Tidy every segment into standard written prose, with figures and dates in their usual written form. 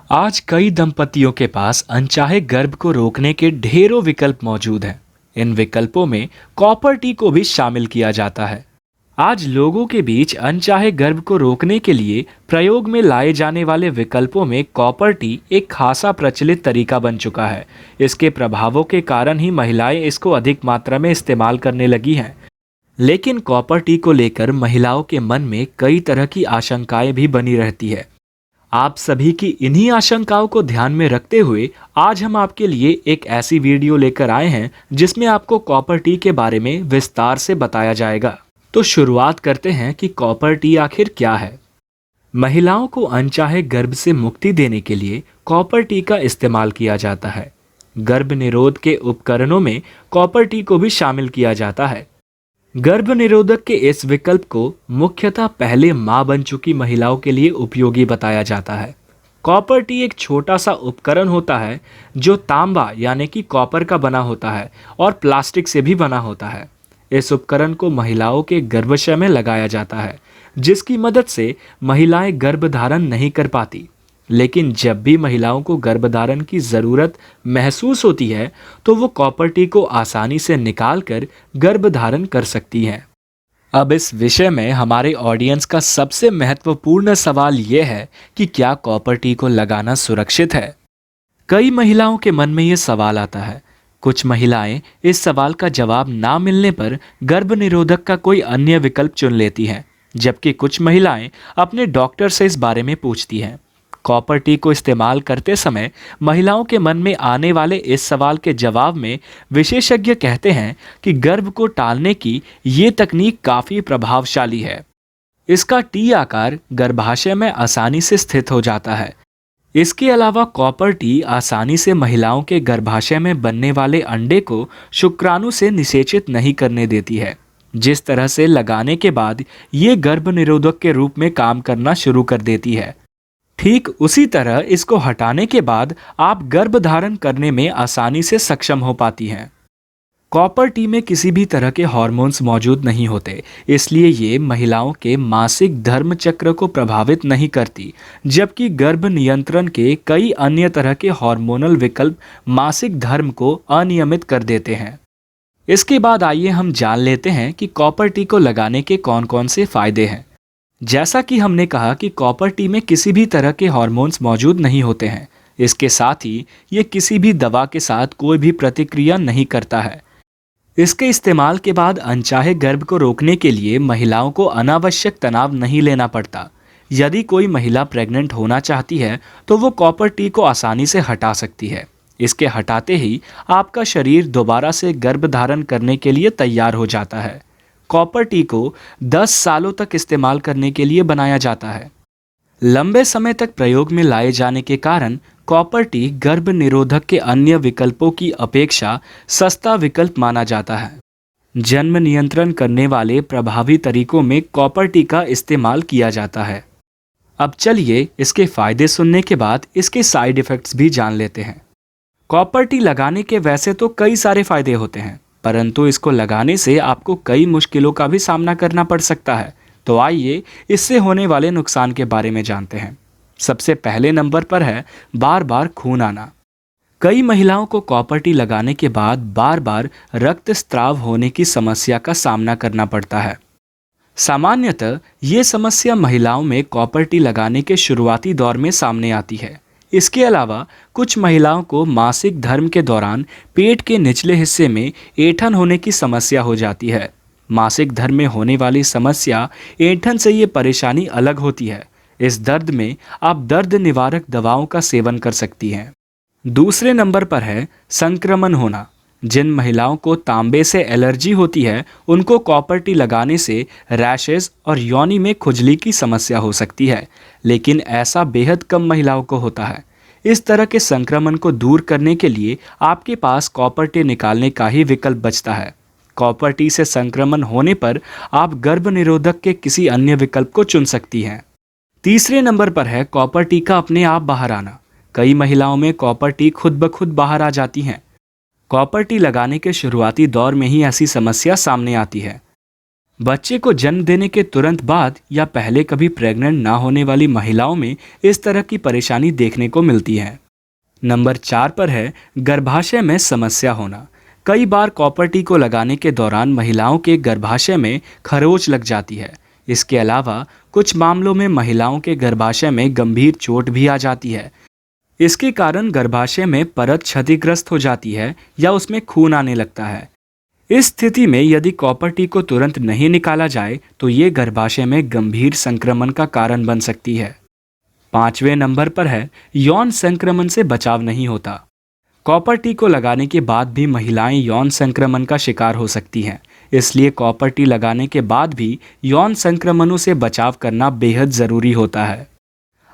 आज कई दंपतियों के पास अनचाहे गर्भ को रोकने के ढेरों विकल्प मौजूद हैं। इन विकल्पों में कॉपर टी को भी शामिल किया जाता है। आज लोगों के बीच अनचाहे गर्भ को रोकने के लिए प्रयोग में लाए जाने वाले विकल्पों में कॉपर टी एक खासा प्रचलित तरीका बन चुका है। इसके प्रभावों के कारण ही महिलाएं इसको अधिक मात्रा में इस्तेमाल करने लगी हैं। लेकिन कॉपर टी को लेकर महिलाओं के मन में कई तरह की आशंकाएं भी बनी रहती है। आप सभी की इन्हीं आशंकाओं को ध्यान में रखते हुए आज हम आपके लिए एक ऐसी वीडियो लेकर आए हैं जिसमें आपको कॉपर टी के बारे में विस्तार से बताया जाएगा। तो शुरुआत करते हैं कि कॉपर टी आखिर क्या है। महिलाओं को अनचाहे गर्भ से मुक्ति देने के लिए कॉपर टी का इस्तेमाल किया जाता है। गर्भ निरोध के उपकरणों में कॉपर टी को भी शामिल किया जाता है। गर्भ निरोधक के इस विकल्प को मुख्यतः पहले मां बन चुकी महिलाओं के लिए उपयोगी बताया जाता है। कॉपर टी एक छोटा सा उपकरण होता है जो तांबा यानी कि कॉपर का बना होता है और प्लास्टिक से भी बना होता है। इस उपकरण को महिलाओं के गर्भाशय में लगाया जाता है, जिसकी मदद से महिलाएं गर्भधारण नहीं कर पाती। लेकिन जब भी महिलाओं को गर्भधारण की ज़रूरत महसूस होती है तो वो कॉपर टी को आसानी से निकाल कर गर्भधारण कर सकती हैं। अब इस विषय में हमारे ऑडियंस का सबसे महत्वपूर्ण सवाल ये है कि क्या कॉपर टी को लगाना सुरक्षित है। कई महिलाओं के मन में ये सवाल आता है। कुछ महिलाएं इस सवाल का जवाब ना मिलने पर गर्भ निरोधक का कोई अन्य विकल्प चुन लेती हैं, जबकि कुछ महिलाएं अपने डॉक्टर से इस बारे में पूछती हैं। कॉपर टी को इस्तेमाल करते समय महिलाओं के मन में आने वाले इस सवाल के जवाब में विशेषज्ञ कहते हैं कि गर्भ को टालने की ये तकनीक काफ़ी प्रभावशाली है। इसका टी आकार गर्भाशय में आसानी से स्थित हो जाता है। इसके अलावा कॉपर टी आसानी से महिलाओं के गर्भाशय में बनने वाले अंडे को शुक्राणु से निषेचित नहीं करने देती है, जिस तरह से लगाने के बाद ये गर्भ निरोधक के रूप में काम करना शुरू कर देती है। ठीक उसी तरह इसको हटाने के बाद आप गर्भधारण करने में आसानी से सक्षम हो पाती हैं। कॉपर टी में किसी भी तरह के हार्मोन्स मौजूद नहीं होते, इसलिए ये महिलाओं के मासिक धर्म चक्र को प्रभावित नहीं करती, जबकि गर्भ नियंत्रण के कई अन्य तरह के हार्मोनल विकल्प मासिक धर्म को अनियमित कर देते हैं। इसके बाद आइए हम जान लेते हैं कि कॉपर टी को लगाने के कौन कौन से फायदे हैं। जैसा कि हमने कहा कि कॉपर टी में किसी भी तरह के हार्मोन्स मौजूद नहीं होते हैं। इसके साथ ही ये किसी भी दवा के साथ कोई भी प्रतिक्रिया नहीं करता है। इसके इस्तेमाल के बाद अनचाहे गर्भ को रोकने के लिए महिलाओं को अनावश्यक तनाव नहीं लेना पड़ता। यदि कोई महिला प्रेग्नेंट होना चाहती है तो वो कॉपर टी को आसानी से हटा सकती है। इसके हटाते ही आपका शरीर दोबारा से गर्भ धारण करने के लिए तैयार हो जाता है। कॉपर टी को 10 सालों तक इस्तेमाल करने के लिए बनाया जाता है। लंबे समय तक प्रयोग में लाए जाने के कारण कॉपर टी गर्भ निरोधक के अन्य विकल्पों की अपेक्षा सस्ता विकल्प माना जाता है। जन्म नियंत्रण करने वाले प्रभावी तरीकों में कॉपर टी का इस्तेमाल किया जाता है। अब चलिए इसके फायदे सुनने के बाद इसके साइड इफ़ेक्ट्स भी जान लेते हैं। कॉपर टी लगाने के वैसे तो कई सारे फायदे होते हैं, परंतु इसको लगाने से आपको कई मुश्किलों का भी सामना करना पड़ सकता है। तो आइए इससे होने वाले नुकसान के बारे में जानते हैं। सबसे पहले नंबर पर है बार बार खून आना। कई महिलाओं को कॉपर टी लगाने के बाद बार बार रक्तस्राव होने की समस्या का सामना करना पड़ता है। सामान्यतः ये समस्या महिलाओं में कॉपर टी लगाने के शुरुआती दौर में सामने आती है। इसके अलावा कुछ महिलाओं को मासिक धर्म के दौरान पेट के निचले हिस्से में ऐंठन होने की समस्या हो जाती है। मासिक धर्म में होने वाली समस्या ऐंठन से ये परेशानी अलग होती है। इस दर्द में आप दर्द निवारक दवाओं का सेवन कर सकती हैं। दूसरे नंबर पर है संक्रमण होना। जिन महिलाओं को तांबे से एलर्जी होती है उनको कॉपर टी लगाने से रैशेज और योनि में खुजली की समस्या हो सकती है, लेकिन ऐसा बेहद कम महिलाओं को होता है। इस तरह के संक्रमण को दूर करने के लिए आपके पास कॉपर टी निकालने का ही विकल्प बचता है। कॉपर टी से संक्रमण होने पर आप गर्भ निरोधक के किसी अन्य विकल्प को चुन सकती हैं। तीसरे नंबर पर है कॉपर टी का अपने आप बाहर आना। कई महिलाओं में कॉपर टी खुद ब खुद बाहर आ जाती हैं। कॉपर टी लगाने के शुरुआती दौर में ही ऐसी समस्या सामने आती है। बच्चे को जन्म देने के तुरंत बाद या पहले कभी प्रेग्नेंट ना होने वाली महिलाओं में इस तरह की परेशानी देखने को मिलती है। नंबर 4 पर है गर्भाशय में समस्या होना। कई बार कॉपर टी को लगाने के दौरान महिलाओं के गर्भाशय में खरोंच लग जाती है। इसके अलावा कुछ मामलों में महिलाओं के गर्भाशय में गंभीर चोट भी आ जाती है। इसके कारण गर्भाशय में परत क्षतिग्रस्त हो जाती है या उसमें खून आने लगता है। इस स्थिति में यदि कॉपर टी को तुरंत नहीं निकाला जाए तो ये गर्भाशय में गंभीर संक्रमण का कारण बन सकती है। 5वें नंबर पर है यौन संक्रमण से बचाव नहीं होता। कॉपर टी को लगाने के बाद भी महिलाएं यौन संक्रमण का शिकार हो सकती हैं। इसलिए कॉपर टी लगाने के बाद भी यौन संक्रमणों से बचाव करना बेहद ज़रूरी होता है।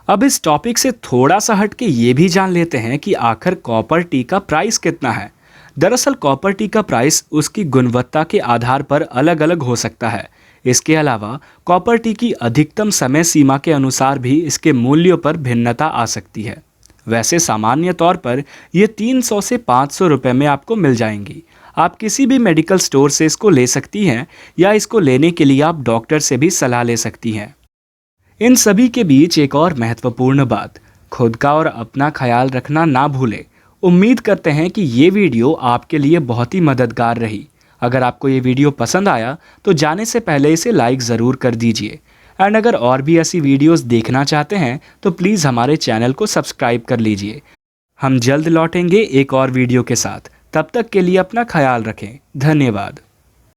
अब इस टॉपिक से थोड़ा सा हट के ये भी जान लेते हैं कि आखिर कॉपर टी का प्राइस कितना है। दरअसल कॉपर टी का प्राइस उसकी गुणवत्ता के आधार पर अलग अलग हो सकता है। इसके अलावा कॉपर टी की अधिकतम समय सीमा के अनुसार भी इसके मूल्यों पर भिन्नता आ सकती है। वैसे सामान्य तौर पर ये 300 से 500 रुपये में आपको मिल जाएंगी। आप किसी भी मेडिकल स्टोर से इसको ले सकती हैं या इसको लेने के लिए आप डॉक्टर से भी सलाह ले सकती हैं। इन सभी के बीच एक और महत्वपूर्ण बात, खुद का और अपना ख्याल रखना ना भूलें। उम्मीद करते हैं कि ये वीडियो आपके लिए बहुत ही मददगार रही। अगर आपको ये वीडियो पसंद आया तो जाने से पहले इसे लाइक ज़रूर कर दीजिए। एंड अगर और भी ऐसी वीडियोस देखना चाहते हैं तो प्लीज़ हमारे चैनल को सब्सक्राइब कर लीजिए। हम जल्द लौटेंगे एक और वीडियो के साथ। तब तक के लिए अपना ख्याल रखें। धन्यवाद।